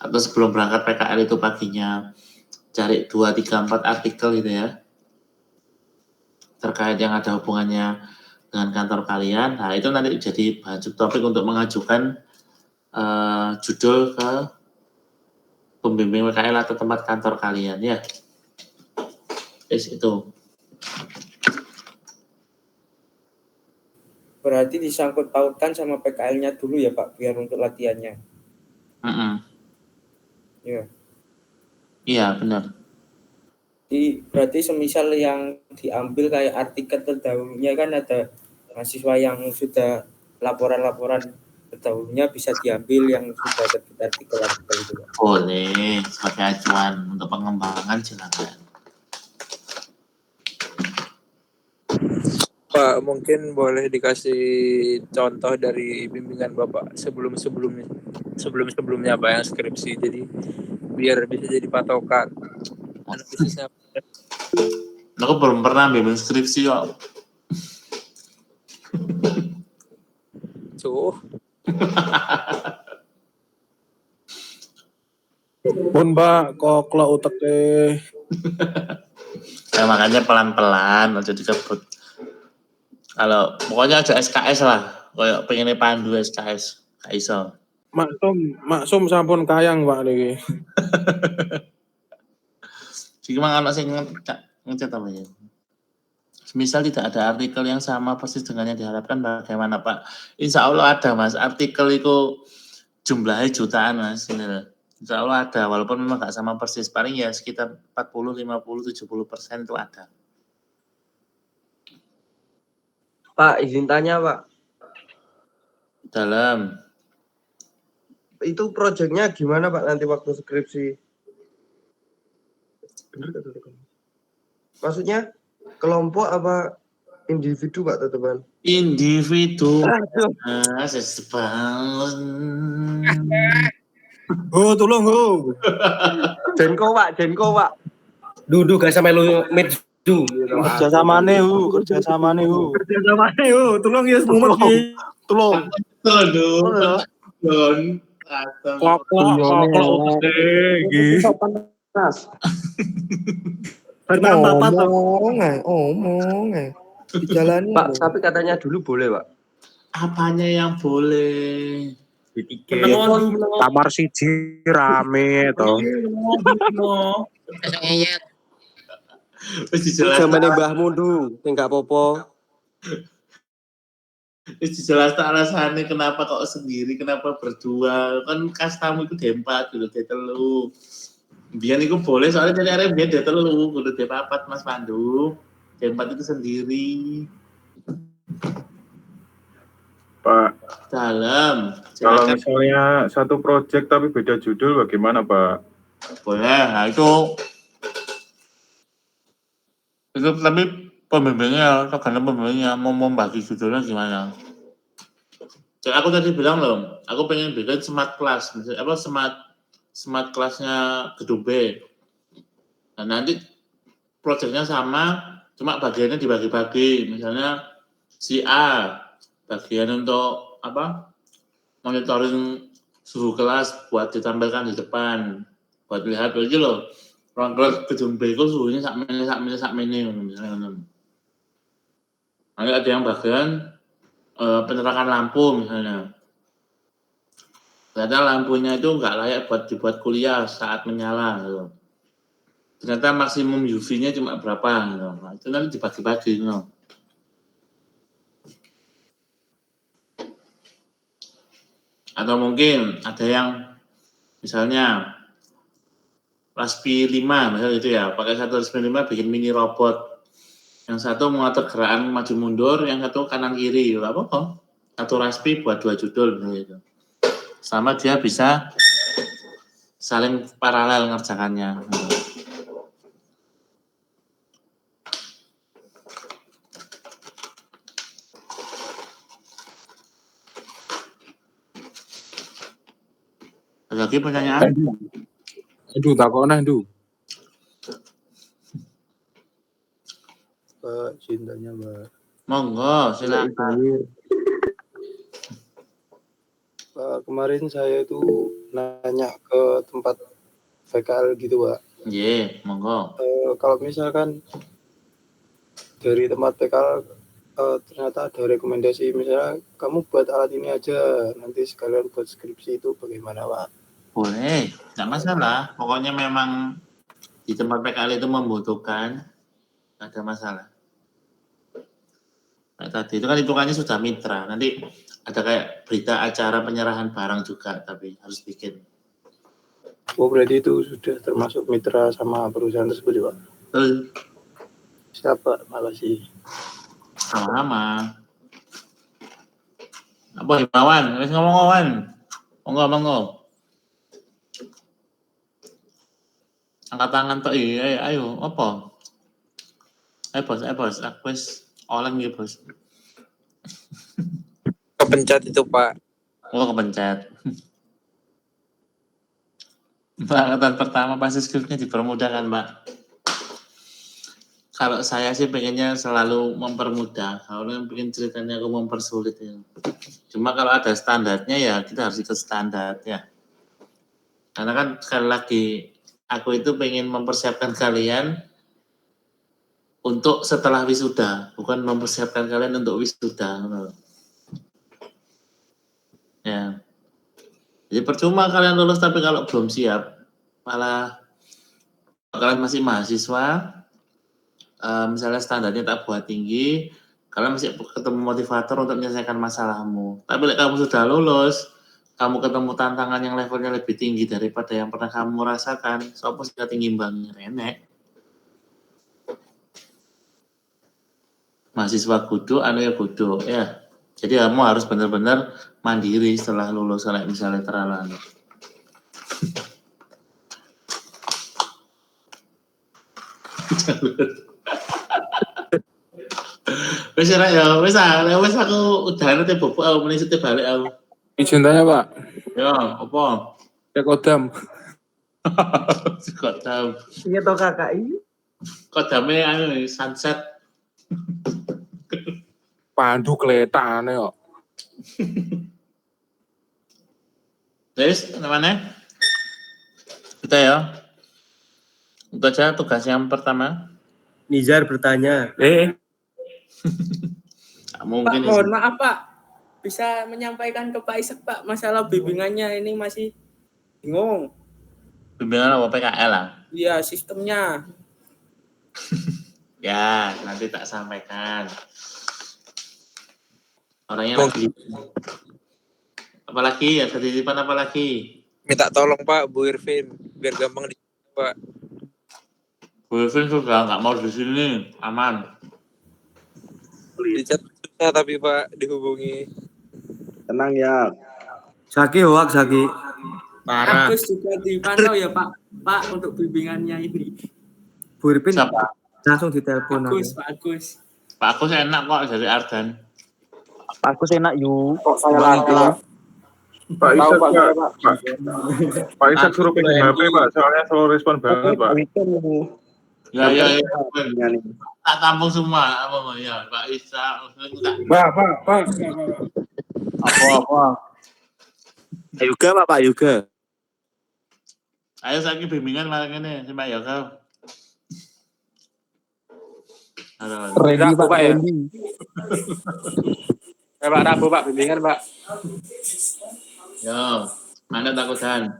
atau sebelum berangkat PKL itu paginya cari 2, 3, 4 artikel gitu ya terkait yang ada hubungannya dengan kantor kalian. Nah itu nanti jadi bahan topik untuk mengajukan judul ke pembimbing PKL atau tempat kantor kalian ya. Itu. Berarti disangkut pautkan sama PKL-nya dulu ya Pak, biar untuk latihannya. Iya. Iya benar. Berarti semisal yang diambil kayak artikel terdahulunya kan ada mahasiswa yang sudah laporan-laporan terdahulunya bisa diambil yang sudah terbit artikel-artikel itu. Boleh, sebagai acuan untuk pengembangan silakan. Pak, mungkin boleh dikasih contoh dari bimbingan Bapak sebelum-sebelumnya Pak yang skripsi, jadi biar bisa jadi patokan analisisnya. Aku belum pernah bimbing skripsi kok. Pun Pak, kok utek deh. Ya makanya pelan-pelan aja dikebut. Kalau pokoknya aja SKS lah, kayak pengen pandu SKS, gak iso. Maksum sampun kayang Pak niki. Jadi mang anak sing ngecat apa ya? Misal tidak ada artikel yang sama persis dengan yang diharapkan, bagaimana Pak? Insya Allah ada Mas, artikel itu jumlahnya jutaan Mas. Insya Allah ada, walaupun memang gak sama persis, paling ya sekitar 40, 50, 70% itu ada. Pak, izin tanya Pak. Dalam. Itu proyeknya gimana Pak nanti waktu skripsi? Bener gak teman? Maksudnya kelompok apa individu Pak teman? Individu. Aduh. Oh, tolong Jenko Pak. Duduk gak sampai lu medu. kerja sama nih tolong ya semua tolong Don. Klok gitu. Pertama bapak Omong. Di jalan Pak, tapi katanya dulu boleh Pak. Apanya yang boleh? Kamar siji rame toh. Wis dijelaskan. Zamane mbahmu ndung, sing gak apa-apa. Wis dijelaskan alasannya kenapa kok sendiri, kenapa berdua. Kan kastamu itu D4 dulu D3. Biar itu boleh soalnya dari area biar D3 kudu D4 Mas Pandu. D4 itu sendiri. Pak, Dalam. kalau misalnya satu proyek tapi beda judul bagaimana Pak? Boleh, nah itu tapi pembimbingnya, tergantung pembimbingnya mau membagi judulnya gimana. Jadi aku tadi bilang loh, aku pengen bikin smart class, misalnya apa smart classnya gedung B. Nah nanti proyeknya sama, cuma bagiannya dibagi-bagi. Misalnya si A bagian untuk apa? Monitoring suhu kelas buat ditampilkan di depan, buat lihat lagi loh. Ruang kelas gedung B itu suhunya sak mini misalnya. Nanti ada yang bagian penerangan lampu misalnya. Ternyata lampunya itu nggak layak buat dibuat kuliah saat menyala. Gitu. Ternyata maksimum UV-nya cuma berapa. Gitu. Nah, itu nanti dibagi-bagi. Gitu. Atau mungkin ada yang misalnya Raspi 5 misalnya gitu ya, pakai satu Raspi 5 bikin mini robot. Yang satu mengatur gerakan maju mundur, yang satu kanan kiri. Apa kok? Satu Raspi buat 2 judul gitu. Sama dia bisa saling paralel ngerjakannya. Ada lagi pertanyaan? Aduh, takutnya aduh. Pak, cintanya Mbak. Monggo, silakan. Pak, kemarin saya itu nanya ke tempat VKL gitu Pak. Iya, monggo. Kalau misalkan dari tempat VKL ternyata ada rekomendasi misalnya kamu buat alat ini aja nanti sekalian buat skripsi itu bagaimana Pak? Boleh, tidak masalah. Pokoknya memang di tempat PKL itu membutuhkan, tidak ada masalah. Nah, tadi itu kan hitungannya sudah mitra. Nanti ada kayak berita acara penyerahan barang juga, tapi harus bikin. Oh berarti itu sudah termasuk mitra sama perusahaan tersebut ya Pak? Siapa? Makasih. Sama-sama. Apa Himawan? Harus ngomong-ngomong. Monggo. Angkat tangan tok iya, ayo apa? Ayo bos, aku wis olen iki bos. Kepencet itu Pak. Oh kepencet. Angkatan pertama pasti skripnya dipermudah kan Mbak? Kalau saya sih pengennya selalu mempermudah. Kalau yang bikin ceritanya aku mempersulit ya. Cuma kalau ada standarnya ya kita harus ikut standar ya. Karena kan sekali lagi aku itu pengen mempersiapkan kalian untuk setelah wisuda, bukan mempersiapkan kalian untuk wisuda. Ya. Jadi percuma kalian lulus tapi kalau belum siap, malah kalian masih mahasiswa, misalnya standarnya tak buat tinggi, kalian masih ketemu motivator untuk menyelesaikan masalahmu. Tapi kalau kamu sudah lulus, kamu ketemu tantangan yang levelnya lebih tinggi daripada yang pernah kamu rasakan, sopo sing tinggi banget renek. Mahasiswa kudu, anu ya kudu, ya. Jadi kamu harus benar-benar mandiri setelah lulus misalnya teralan. Wes ya, wes aku udah nanti bobok aku meni setiap balik aku. Izin tanya Pak, Ya, apa? cek kodam. Kodam. Iya toh kakak ini. Kodamnya anu sunset. Pandu keletane kok. Terus, namanya? Kita ya. Itu aja tugas yang pertama. Nizar bertanya. Nggak mungkin. Pak, mohon maaf Pak, bisa menyampaikan ke Pak Ishak Pak masalah bimbingannya ini masih bingung. Bimbingan apa PKL lah? Iya, sistemnya. Ya, nanti tak sampaikan. Orangnya lagi. Apalagi ya, titipan apa lagi? Minta tolong Pak Bu Irvin biar gampang Pak. Bu Irvin sudah nggak mau di sini, aman. Di chat susah tapi Pak dihubungi. Tenang ya. Saki hoak Saki. Parah. Agus juga dipantau ya Pak. Pak untuk bimbingannya ini. Bu Irvin Siapa? langsung ditelepon. Agus, Pak Agus. Pak Agus enak kok dari Ardan. Aku enak yuk. Kok saya lagi? Pak Ishak, Pak Ishak suruh pinjam HP Pak, soalnya selalu respon banget Pak. Ya. Tak tampung semua apa ya, Pak Isa. Pak. Apa? Yuga Pak Yuga. Ayo saiki bimbingan malam ini sama ya kau. Halo. Rabu Pak ya. Pak Rabu Pak bimbingan Pak. Yo, mana takutan?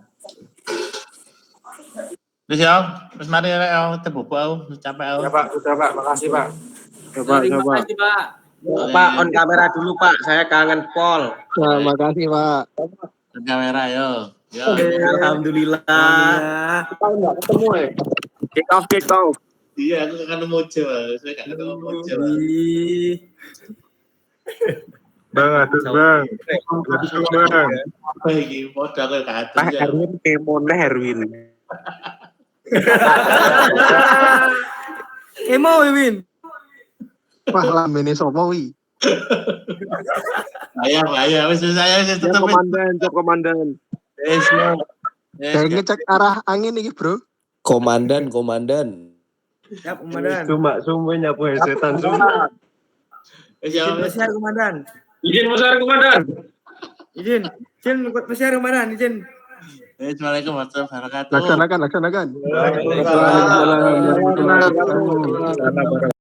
Terus ya, terus mari ya, tebuk capek Ya Pak, sudah Pak, makasih Pak. Terima kasih Pak. Pak on kamera dulu Pak, saya kangen Pol. Terima kasih Pak. Ke kamera yo. Yo. Alhamdulillah. Kita nggak ketemu ya. Kick off. Iya, aku kan Mojo. Saya enggak ketemu Mojo. Bang, aduh Bang. Aduh Bang. Apa iki? Modal koyo kados Pak ya. Herwin kemone Herwin. Emo Win. Wah lambene sapa wi? Bahaya, wis saya tetep Cok komandan. wis. Saya ngecek arah angin iki, Bro. Komandan. Siap komandan. Cuma semuanya apa setan semua. Wis ya. Besar komandan. Izin besar komandan. Izin besar komandan, izin. Assalamualaikum warahmatullahi wabarakatuh. Laksanakan. Waalaikumsalam.